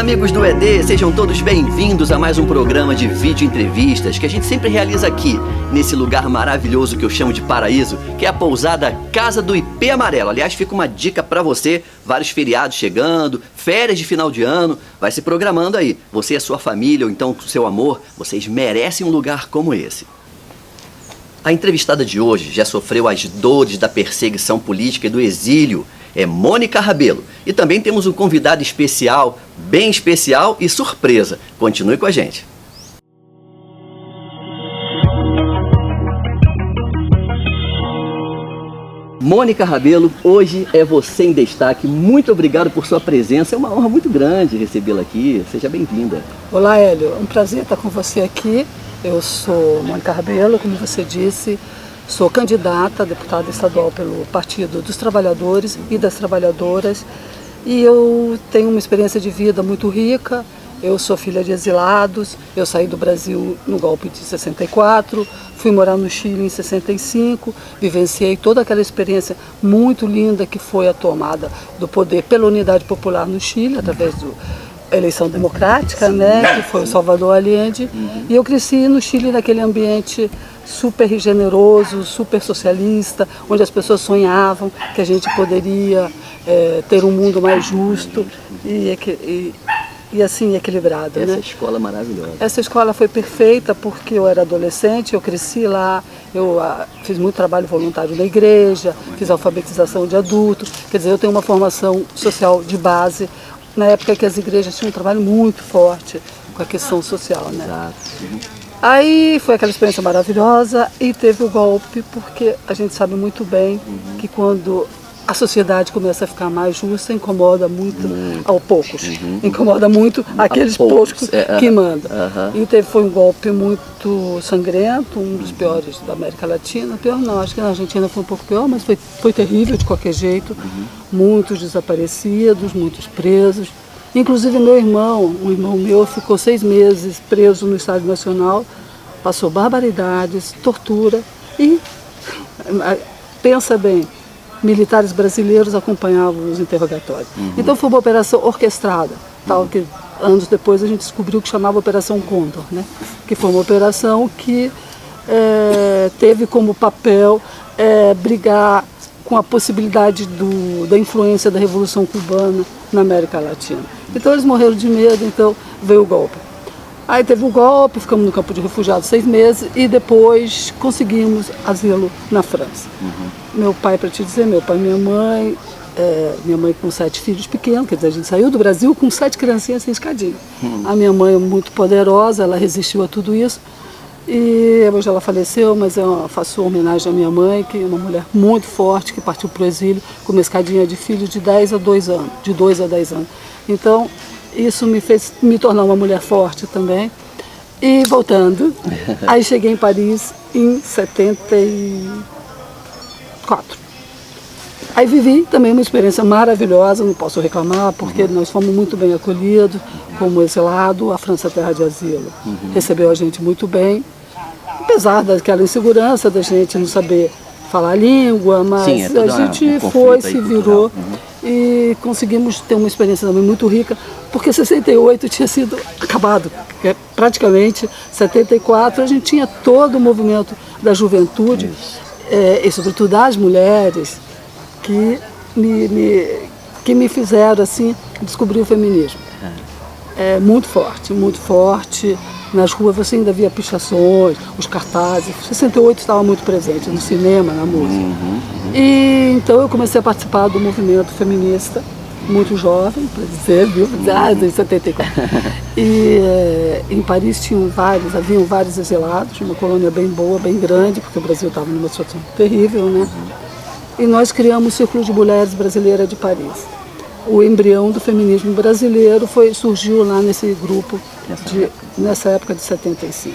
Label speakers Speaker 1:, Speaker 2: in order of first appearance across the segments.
Speaker 1: amigos do ED, sejam todos bem-vindos a mais um programa de vídeo entrevistas que a gente sempre realiza aqui, nesse lugar maravilhoso que eu chamo de paraíso, que é a pousada Casa do IP Amarelo. Aliás, fica uma dica pra você, vários feriados chegando, férias de final de ano, vai se programando aí. Você e a sua família, ou então o seu amor, vocês merecem um lugar como esse. A entrevistada de hoje já sofreu as dores da perseguição política e do exílio. É Mônica Rabelo. E também temos um convidado especial, bem especial e surpresa. Continue com a gente. Mônica Rabelo, hoje é você em destaque. Muito obrigado por sua presença. É uma honra muito grande recebê-la aqui. Seja bem-vinda.
Speaker 2: Olá, Hélio. É um prazer estar com você aqui. Eu sou Mônica Rabelo, como você disse. Sou candidata a deputada estadual pelo Partido dos Trabalhadores e das Trabalhadoras e eu tenho uma experiência de vida muito rica. Eu sou filha de exilados, eu saí do Brasil no golpe de 64, fui morar no Chile em 65, vivenciei toda aquela experiência muito linda que foi a tomada do poder pela Unidade Popular no Chile, através da eleição democrática, né, que foi o Salvador Allende, e eu cresci no Chile naquele ambiente super generoso, super socialista, onde as pessoas sonhavam que a gente poderia ter um mundo mais justo e assim equilibrado.
Speaker 1: Essa
Speaker 2: né?
Speaker 1: escola maravilhosa.
Speaker 2: Essa escola foi perfeita porque eu era adolescente, eu cresci lá, eu fiz muito trabalho voluntário na igreja, fiz alfabetização de adultos, quer dizer, eu tenho uma formação social de base, na época que as igrejas tinham um trabalho muito forte com a questão social. Né?
Speaker 1: Exato.
Speaker 2: Aí foi aquela experiência maravilhosa e teve o golpe, porque a gente sabe muito bem que quando a sociedade começa a ficar mais justa, incomoda muito aos poucos, incomoda muito aqueles poucos que mandam. E foi um golpe muito sangrento, um dos piores da América Latina. Pior não, acho que na Argentina foi um pouco pior, mas foi terrível de qualquer jeito. Muitos desaparecidos, muitos presos. Inclusive um irmão meu ficou 6 meses preso no Estádio Nacional, passou barbaridades, tortura e, pensa bem, militares brasileiros acompanhavam os interrogatórios. Então foi uma operação orquestrada, tal que anos depois a gente descobriu que chamava Operação Condor, né? Que foi uma operação que teve como papel brigar com a possibilidade da influência da Revolução Cubana na América Latina. Então eles morreram de medo, então veio o golpe. Aí teve o golpe, ficamos no campo de refugiados 6 meses e depois conseguimos asilo na França. Meu pai, para te dizer, meu pai e minha mãe com 7 filhos pequenos, quer dizer, a gente saiu do Brasil com 7 criancinhas sem escadinha. A minha mãe é muito poderosa, ela resistiu a tudo isso. E hoje ela faleceu, mas eu faço homenagem à minha mãe, que é uma mulher muito forte, que partiu para o exílio com uma escadinha de filho de 10 a 2 anos, de 2 a 10 anos. Então, isso me fez me tornar uma mulher forte também. E voltando, aí cheguei em Paris em 74. Aí vivi também uma experiência maravilhosa, não posso reclamar, porque nós fomos muito bem acolhidos como exilado, a França terra de asilo. Recebeu a gente muito bem, apesar daquela insegurança da gente não saber falar a língua, mas a gente foi, se virou e conseguimos ter uma experiência também muito rica, porque 68 tinha sido acabado, praticamente 74 a gente tinha todo o movimento da juventude, e sobretudo das mulheres, que me fizeram assim descobrir o feminismo. Muito forte. Nas ruas você ainda via pichações, os cartazes. 68 estava muito presente no cinema, na música. E então eu comecei a participar do movimento feminista, muito jovem, para dizer, viu? Em 74. E em Paris haviam vários exilados, uma colônia bem boa, bem grande, porque o Brasil estava numa situação terrível, né? E nós criamos o Círculo de Mulheres Brasileiras de Paris. O embrião do feminismo brasileiro surgiu lá nesse grupo, nessa época de 75.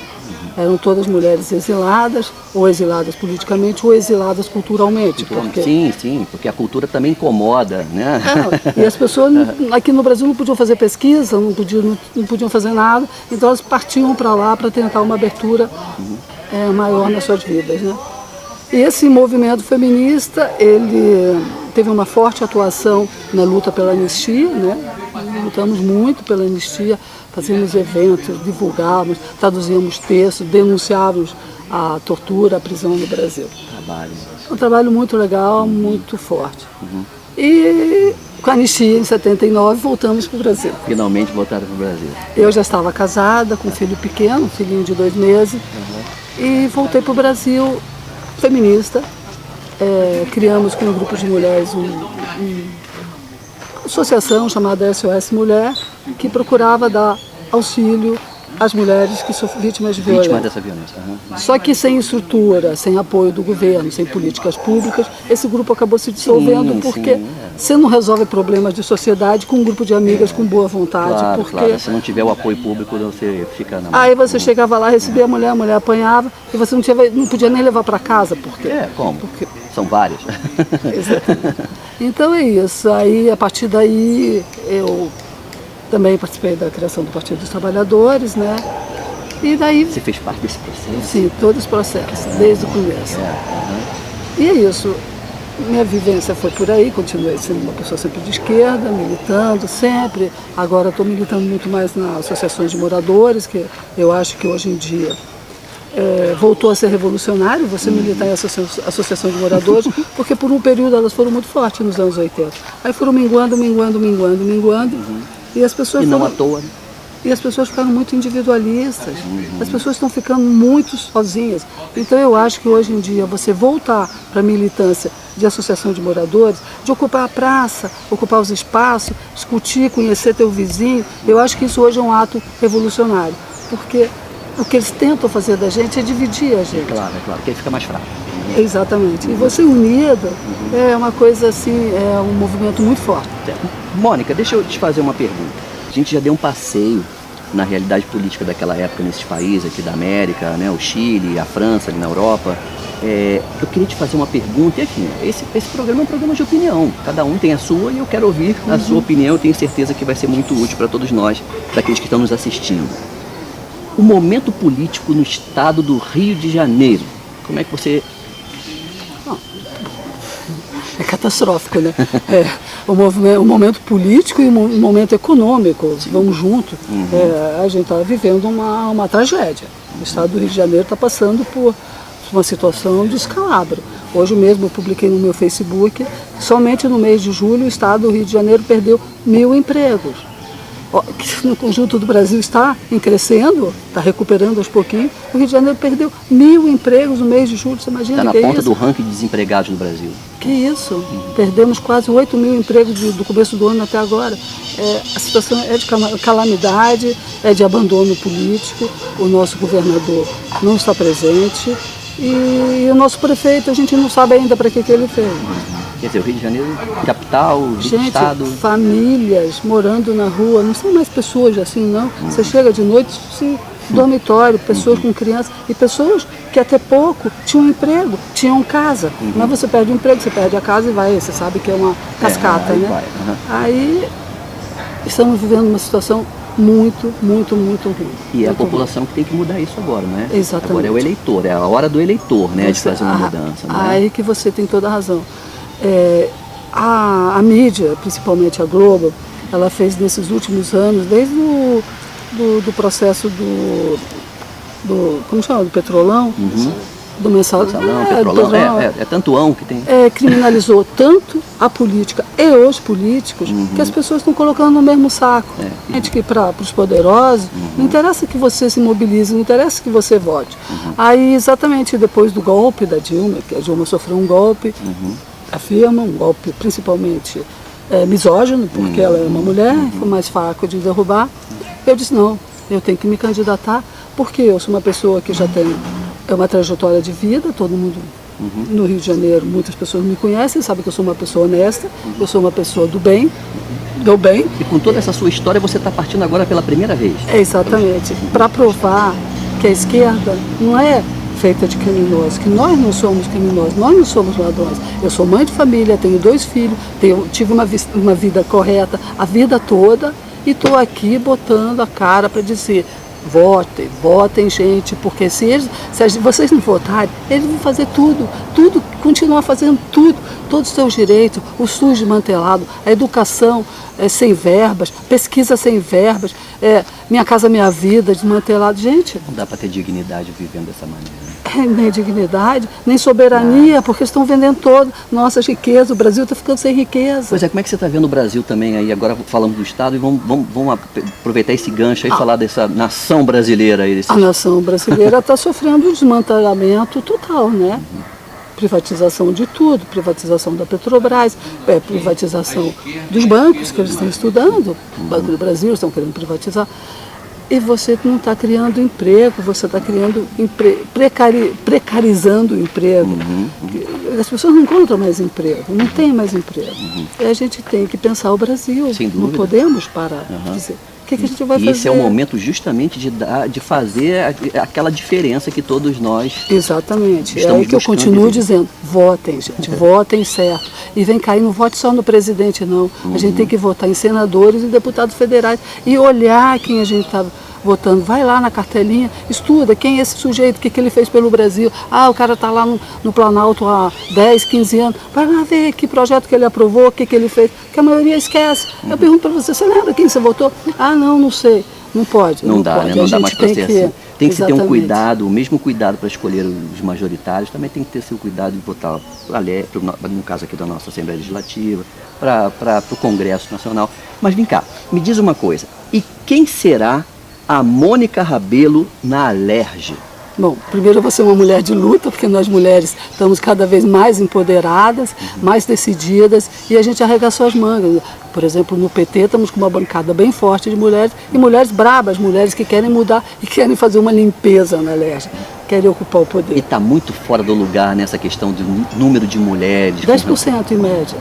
Speaker 2: Eram todas mulheres exiladas, ou exiladas politicamente, ou exiladas culturalmente. Porque...
Speaker 1: Sim, porque a cultura também incomoda, né?
Speaker 2: E as pessoas aqui no Brasil não podiam fazer pesquisa, não podiam fazer nada, então elas partiam para lá para tentar uma abertura maior nas suas vidas, né? E esse movimento feminista, ele teve uma forte atuação na luta pela anistia, né? lutamos muito pela anistia, fazíamos eventos, divulgávamos, traduzíamos textos, denunciávamos a tortura, a prisão no Brasil.
Speaker 1: Trabalho.
Speaker 2: Um trabalho muito legal, muito forte. E com a anistia em 79 voltamos para o Brasil.
Speaker 1: Finalmente voltaram para o Brasil.
Speaker 2: Eu já estava casada com um filho pequeno, um filhinho de 2 meses, e voltei para o Brasil feminista. Criamos com um grupo de mulheres uma associação chamada SOS Mulher, que procurava dar auxílio às mulheres que são vítimas de violência.
Speaker 1: Vítimas dessa violência.
Speaker 2: Só que sem estrutura, sem apoio do governo, sem políticas públicas, esse grupo acabou se dissolvendo porque você não resolve problemas de sociedade com um grupo de amigas com boa vontade.
Speaker 1: Claro,
Speaker 2: porque
Speaker 1: claro. Se não tiver o apoio público, você fica na mão.
Speaker 2: aí você chegava lá, recebia a mulher apanhava e você não podia nem levar para casa. Porque,
Speaker 1: Como?
Speaker 2: porque
Speaker 1: São várias.
Speaker 2: Exatamente. Então é isso. Aí, a partir daí, eu também participei da criação do Partido dos Trabalhadores, né? E daí,
Speaker 1: Você fez parte desse processo?
Speaker 2: sim, todo esse processo, desde o começo. E é isso. Minha vivência foi por aí, continuei sendo uma pessoa sempre de esquerda, militando sempre. Agora estou militando muito mais nas associações de moradores, que eu acho que hoje em dia voltou a ser revolucionário você militar em associação de moradores, porque por um período elas foram muito fortes nos anos 80. Aí foram minguando, e as pessoas
Speaker 1: E não
Speaker 2: foram,
Speaker 1: à toa, né?
Speaker 2: e as pessoas ficaram muito individualistas, as pessoas estão ficando muito sozinhas. Então eu acho que hoje em dia você voltar para a militância de associação de moradores, de ocupar a praça, ocupar os espaços, discutir, conhecer teu vizinho, eu acho que isso hoje é um ato revolucionário, porque o que eles tentam fazer da gente é dividir a gente.
Speaker 1: É claro, porque aí fica mais fraco.
Speaker 2: Exatamente. E você unido é uma coisa assim, é um movimento muito forte.
Speaker 1: Mônica, deixa eu te fazer uma pergunta. A gente já deu um passeio na realidade política daquela época nesses países aqui da América, né? O Chile, a França, ali na Europa. Eu queria te fazer uma pergunta, e assim, esse programa é um programa de opinião. Cada um tem a sua e eu quero ouvir a sua opinião. Eu tenho certeza que vai ser muito útil para todos nós, para aqueles que estão nos assistindo. O momento político no estado do Rio de Janeiro, como é que você...
Speaker 2: É catastrófico, né? O momento político e o momento econômico vão junto. A gente está vivendo uma tragédia. O estado do Rio de Janeiro está passando por uma situação de descalabro. Hoje mesmo eu publiquei no meu Facebook que somente no mês de julho o estado do Rio de Janeiro perdeu 1.000 empregos. Que no conjunto do Brasil está em crescendo, está recuperando aos pouquinhos. O Rio de Janeiro perdeu 1.000 empregos no mês de julho, você imagina?
Speaker 1: Está na ponta do ranking de desempregados no Brasil.
Speaker 2: Que isso? Perdemos quase 8.000 empregos do começo do ano até agora. A situação é de calamidade, é de abandono político. O nosso governador não está presente e o nosso prefeito, a gente não sabe ainda para que ele fez.
Speaker 1: Quer dizer, o Rio de Janeiro, capital, estado...
Speaker 2: famílias morando na rua, não são mais pessoas assim, não. Você chega de noite, dormitório, pessoas com crianças, e pessoas que até pouco tinham emprego, tinham casa. Mas você perde o emprego, você perde a casa e vai, você sabe que é uma cascata, né? Aí estamos vivendo uma situação muito, muito, muito ruim.
Speaker 1: E é a população que tem que mudar isso agora, né?
Speaker 2: Exatamente.
Speaker 1: Agora é o eleitor, é a hora do eleitor, né? De fazer uma mudança. Né?
Speaker 2: Aí que você tem toda a razão. A mídia, principalmente a Globo, ela fez nesses últimos anos, desde do processo como chama? Do Petrolão, do Mensalão.
Speaker 1: Petrolão, é tantoão que tem.
Speaker 2: Criminalizou tanto a política e os políticos que as pessoas estão colocando no mesmo saco. Gente que para os poderosos, não interessa que você se mobilize, não interessa que você vote. Aí, exatamente depois do golpe da Dilma, que a Dilma sofreu um golpe, afirma, um golpe principalmente misógino, porque ela é uma mulher, foi mais fácil de derrubar. Eu disse, não, eu tenho que me candidatar, porque eu sou uma pessoa que já tem uma trajetória de vida, todo mundo no Rio de Janeiro, muitas pessoas me conhecem, sabem que eu sou uma pessoa honesta, eu sou uma pessoa do bem.
Speaker 1: E com toda essa sua história, você está partindo agora pela primeira vez.
Speaker 2: Exatamente, para provar que a esquerda não é feita de criminosos, que nós não somos criminosos, nós não somos ladrões. Eu sou mãe de família, tenho 2 filhos, tive uma vida correta a vida toda e estou aqui botando a cara para dizer, votem gente, porque se vocês não votarem, eles vão fazer tudo, continuar fazendo todos os seus direitos, o SUS desmantelado, a educação sem verbas, pesquisa sem verbas, Minha Casa Minha Vida desmantelado. Gente,
Speaker 1: não dá para ter dignidade vivendo dessa maneira.
Speaker 2: Nem dignidade, nem soberania, porque estão vendendo todas nossas riquezas. O Brasil está ficando sem riqueza.
Speaker 1: Pois é, como é que você está vendo o Brasil também aí? Agora falamos do Estado e vamos aproveitar esse gancho aí e falar dessa nação brasileira aí.
Speaker 2: A nação brasileira está sofrendo um desmantelamento total, né? Privatização de tudo, privatização da Petrobras, privatização dos bancos que eles estão estudando. O Banco do Brasil estão querendo privatizar. E você não está criando emprego, você está criando precarizando o emprego. As pessoas não encontram mais emprego, não tem mais emprego. E a gente tem que pensar o Brasil.
Speaker 1: Sem dúvida.
Speaker 2: Não podemos parar de dizer. O que a gente vai fazer?
Speaker 1: Esse é o momento justamente de fazer aquela diferença que todos nós
Speaker 2: Exatamente. É aí que eu continuo dizendo, votem, gente, votem certo. E vem cá, não vote só no presidente, não. A gente tem que votar em senadores e deputados federais e olhar quem a gente está votando. Vai lá na cartelinha, estuda quem é esse sujeito, o que ele fez pelo Brasil. O cara está lá no Planalto há 10, 15 anos. Vai lá ver que projeto que ele aprovou, o que ele fez. Que a maioria esquece. Eu pergunto para você lembra quem você votou? Não sei. Não pode.
Speaker 1: Não dá,
Speaker 2: pode.
Speaker 1: Né? Não dá mais para ser assim. Tem que se ter um
Speaker 2: Exatamente.
Speaker 1: cuidado, o mesmo cuidado para escolher os majoritários, também tem que ter seu cuidado de votar, no caso aqui da nossa Assembleia Legislativa, para o Congresso Nacional. Mas vem cá, me diz uma coisa, e quem será a Mônica Rabelo na Alerj?
Speaker 2: Bom, primeiro eu vou ser uma mulher de luta, porque nós mulheres estamos cada vez mais empoderadas, mais decididas, e a gente arregaçou as mangas. Por exemplo, no PT estamos com uma bancada bem forte de mulheres, e mulheres brabas, mulheres que querem mudar e querem fazer uma limpeza na Alerj, querem ocupar o poder.
Speaker 1: E está muito fora do lugar nessa questão do número de mulheres.
Speaker 2: 10% em média.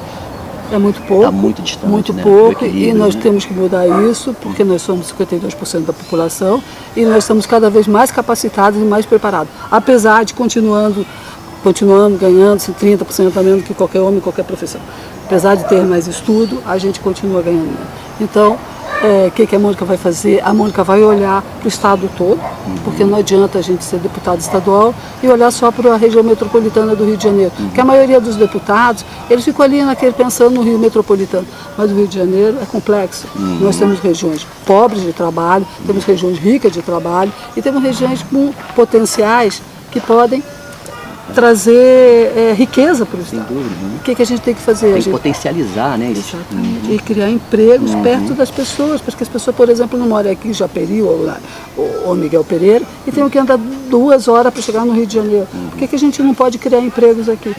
Speaker 2: É muito pouco,
Speaker 1: tá muito distante,
Speaker 2: muito
Speaker 1: né?
Speaker 2: pouco, e nós temos que mudar isso, porque nós somos 52% da população e nós estamos cada vez mais capacitados e mais preparados. Apesar de continuando ganhando 30% a menos que qualquer homem, qualquer profissão. Apesar de ter mais estudo, a gente continua ganhando. Então, o que a Mônica vai fazer? A Mônica vai olhar para o estado todo, porque não adianta a gente ser deputado estadual e olhar só para a região metropolitana do Rio de Janeiro. Porque a maioria dos deputados, eles ficam ali pensando no Rio metropolitano. Mas o Rio de Janeiro é complexo. Nós temos regiões pobres de trabalho, temos regiões ricas de trabalho e temos regiões com potenciais que podem trazer riqueza para o Estado.
Speaker 1: Sem dúvida, né?
Speaker 2: O que a gente tem que fazer?
Speaker 1: Tem que potencializar, né?
Speaker 2: Exatamente. E criar empregos perto das pessoas, porque as pessoas, por exemplo, não moram aqui em Japeri ou Miguel Pereira e tem que andar 2 horas para chegar no Rio de Janeiro. Por que a gente não pode criar empregos aqui?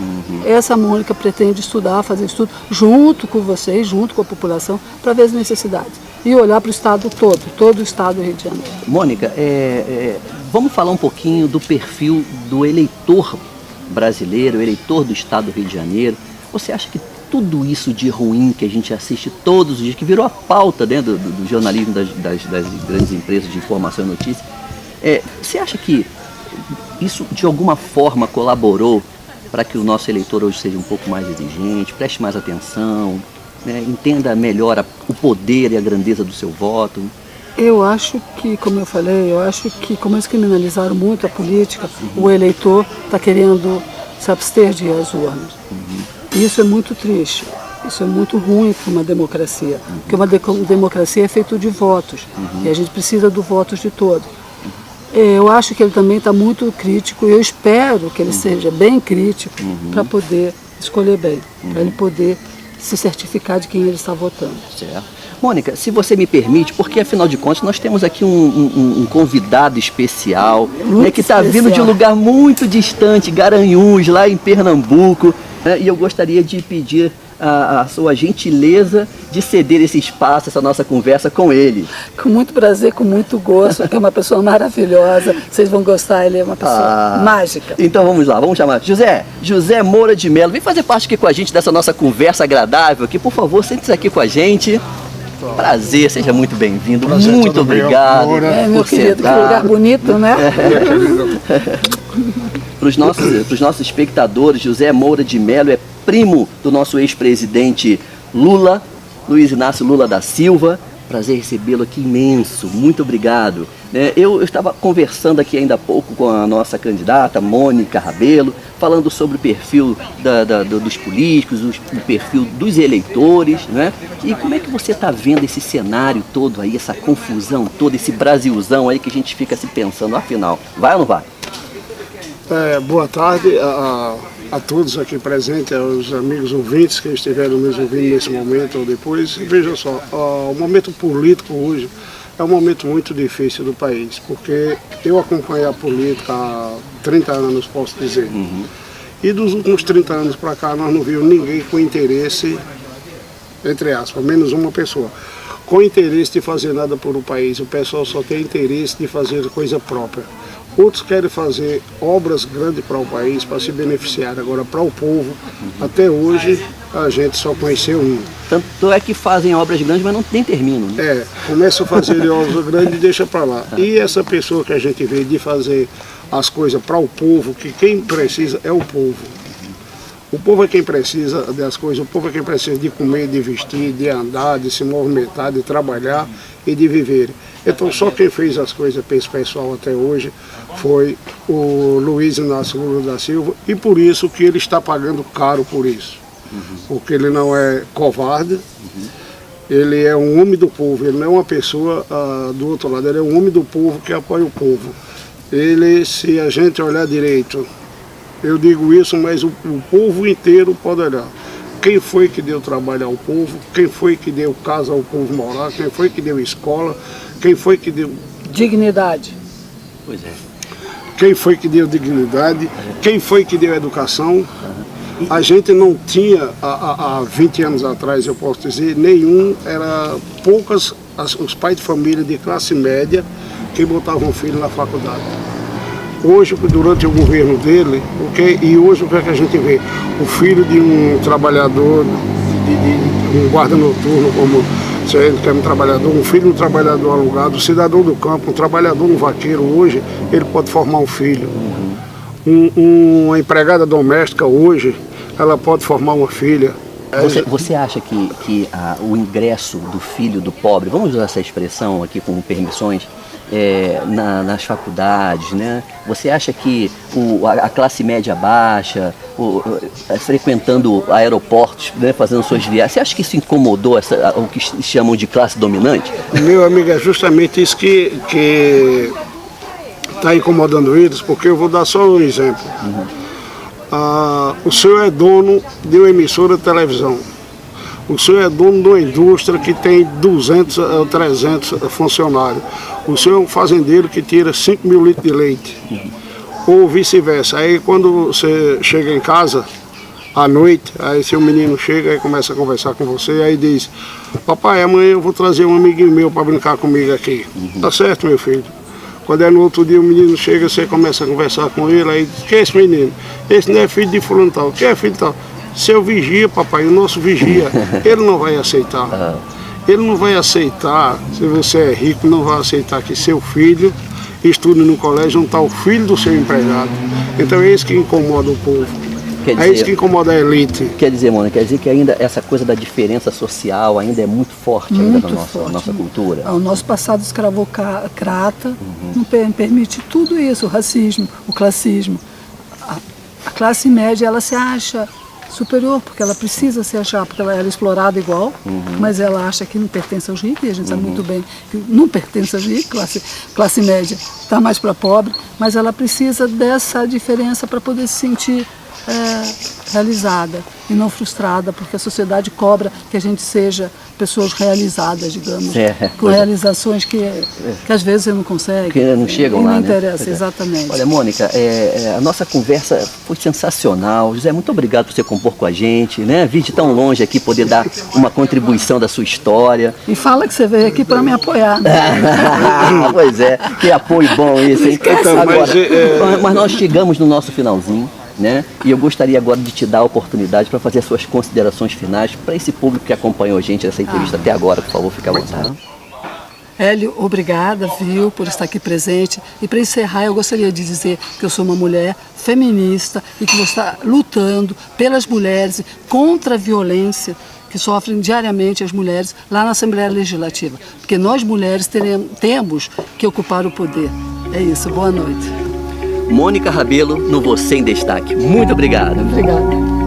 Speaker 2: Essa Mônica pretende estudar, fazer estudo junto com vocês, junto com a população, para ver as necessidades. E olhar para o Estado todo o Estado do Rio de Janeiro.
Speaker 1: Mônica, vamos falar um pouquinho do perfil do eleitor brasileiro, o eleitor do Estado do Rio de Janeiro. Você acha que tudo isso de ruim que a gente assiste todos os dias, que virou a pauta, né, do jornalismo das grandes empresas de informação e notícia, você acha que isso de alguma forma colaborou para que o nosso eleitor hoje seja um pouco mais exigente, preste mais atenção, né, entenda melhor o poder e a grandeza do seu voto?
Speaker 2: Eu acho que, como eu falei, como eles criminalizaram muito a política, o eleitor está querendo se abster de ir às urnas. Isso é muito triste, isso é muito ruim para uma democracia, porque uma democracia é feita de votos, e a gente precisa do votos de todos. Eu acho que ele também está muito crítico, e eu espero que ele seja bem crítico para poder escolher bem, para ele poder se certificar de quem ele está votando.
Speaker 1: Certo. Mônica, se você me permite, porque afinal de contas nós temos aqui um convidado especial, né, que está vindo de um lugar muito distante, Garanhuns, lá em Pernambuco, né, e eu gostaria de pedir a sua gentileza de ceder esse espaço, essa nossa conversa com ele.
Speaker 2: Com muito prazer, com muito gosto, porque é uma pessoa maravilhosa, vocês vão gostar, ele é uma pessoa mágica.
Speaker 1: Então vamos lá, vamos chamar José Moura de Mello, vem fazer parte aqui com a gente dessa nossa conversa agradável aqui, por favor, sente-se aqui com a gente. Prazer, seja muito bem-vindo, muito obrigado.
Speaker 2: Meu querido, que lugar bonito, né?
Speaker 1: Para os nossos espectadores, José Moura de Mello é primo do nosso ex-presidente Lula, Luiz Inácio Lula da Silva, prazer recebê-lo aqui imenso, muito obrigado. Eu estava conversando aqui ainda há pouco com a nossa candidata, Mônica Rabelo, falando sobre o perfil dos políticos, o perfil dos eleitores, né? E como é que você está vendo esse cenário todo aí, essa confusão toda, esse Brasilzão aí que a gente fica se pensando, afinal, vai ou não vai?
Speaker 3: Boa tarde a todos aqui presentes, aos amigos ouvintes que estiveram nos ouvindo nesse momento ou depois. Veja só, o momento político hoje é um momento muito difícil do país, porque eu acompanhei a política há 30 anos, posso dizer. E dos últimos 30 anos para cá nós não vimos ninguém com interesse, entre aspas, menos uma pessoa, com interesse de fazer nada por o país. O pessoal só tem interesse de fazer coisa própria. Outros querem fazer obras grandes para o país, para se beneficiar. Agora, para o povo, até hoje, a gente só conheceu um.
Speaker 1: Tanto é que fazem obras grandes, mas não nem terminam, né?
Speaker 3: Começa a fazer obras grandes e deixa para lá. E essa pessoa que a gente vê de fazer as coisas para o povo, que quem precisa é o povo. O povo é quem precisa das coisas, o povo é quem precisa de comer, de vestir, de andar, de se movimentar, de trabalhar e de viver. Então só quem fez as coisas para esse pessoal até hoje foi o Luiz Inácio Lula da Silva, e por isso que ele está pagando caro por isso. Porque ele não é covarde, ele é um homem do povo, ele não é uma pessoa do outro lado, ele é um homem do povo que apoia o povo. Ele, se a gente olhar direito, eu digo isso, mas o povo inteiro pode olhar. Quem foi que deu trabalho ao povo? Quem foi que deu casa ao povo morar? Quem foi que deu escola? Quem foi que deu...
Speaker 2: Dignidade.
Speaker 1: Pois é.
Speaker 3: Quem foi que deu dignidade? Quem foi que deu educação? A gente não tinha, há 20 anos atrás, eu posso dizer, era poucas os pais de família de classe média que botavam o filho na faculdade. Hoje, durante o governo dele, e hoje o que é que a gente vê? O filho de um trabalhador, de um guarda noturno, como se ele quer um trabalhador, um filho de um trabalhador alugado, um cidadão do campo, um trabalhador, um vaqueiro, hoje ele pode formar um filho. Uma empregada doméstica hoje, ela pode formar uma filha.
Speaker 1: Você acha que o ingresso do filho do pobre, vamos usar essa expressão aqui com permissões, nas faculdades, né? Você acha que a classe média baixa, frequentando aeroportos, né, fazendo suas viagens, você acha que isso incomodou o que chamam de classe dominante?
Speaker 3: Meu amigo, é justamente isso que está incomodando eles, porque eu vou dar só um exemplo. O senhor é dono de uma emissora de televisão. O senhor é dono de uma indústria que tem 200 ou 300 funcionários. O senhor é um fazendeiro que tira 5 mil litros de leite. Ou vice-versa. Aí quando você chega em casa, à noite, aí seu menino chega e começa a conversar com você, aí diz: papai, amanhã eu vou trazer um amiguinho meu para brincar comigo aqui. Tá certo, meu filho? Quando é no outro dia o menino chega, você começa a conversar com ele, aí diz: que é esse menino? Esse não é filho de fulano tal. Que é filho tal? Seu vigia, papai, o nosso vigia, ele não vai aceitar. Ele não vai aceitar, se você é rico, não vai aceitar que seu filho estude no colégio onde está o filho do seu empregado. Então é isso que incomoda o povo. É isso que incomoda a elite.
Speaker 1: Quer dizer, Mônica, quer dizer que ainda essa coisa da diferença social ainda é muito forte ainda na nossa cultura?
Speaker 2: O nosso passado escravocrata não permite tudo isso, o racismo, o classismo. A classe média, ela se acha superior, porque ela precisa se achar, porque ela era explorada igual, mas ela acha que não pertence aos ricos, e a gente sabe muito bem que não pertence aos ricos, classe média está mais para pobre, mas ela precisa dessa diferença para poder se sentir realizada e não frustrada, porque a sociedade cobra que a gente seja pessoas realizadas, digamos, com realizações que às vezes você não consegue.
Speaker 1: Que não chegam lá,
Speaker 2: não interessa, né? Exatamente.
Speaker 1: Olha, Mônica, a nossa conversa foi sensacional. José, muito obrigado por você compor com a gente, né? Vir de tão longe aqui, poder dar uma contribuição da sua história.
Speaker 2: E fala que você veio aqui para me apoiar.
Speaker 1: Pois é, que apoio bom isso, hein? Agora, mas nós chegamos no nosso finalzinho, né? E eu gostaria agora de te dar a oportunidade para fazer as suas considerações finais para esse público que acompanhou a gente nessa entrevista até agora. Por favor, fique à vontade.
Speaker 2: Hélio, obrigada, viu, por estar aqui presente. E para encerrar, eu gostaria de dizer que eu sou uma mulher feminista e que vou estar lutando pelas mulheres contra a violência que sofrem diariamente as mulheres lá na Assembleia Legislativa. Porque nós mulheres temos que ocupar o poder. É isso, boa noite.
Speaker 1: Mônica Rabelo, no Você em Destaque. Muito obrigado.
Speaker 2: Obrigada.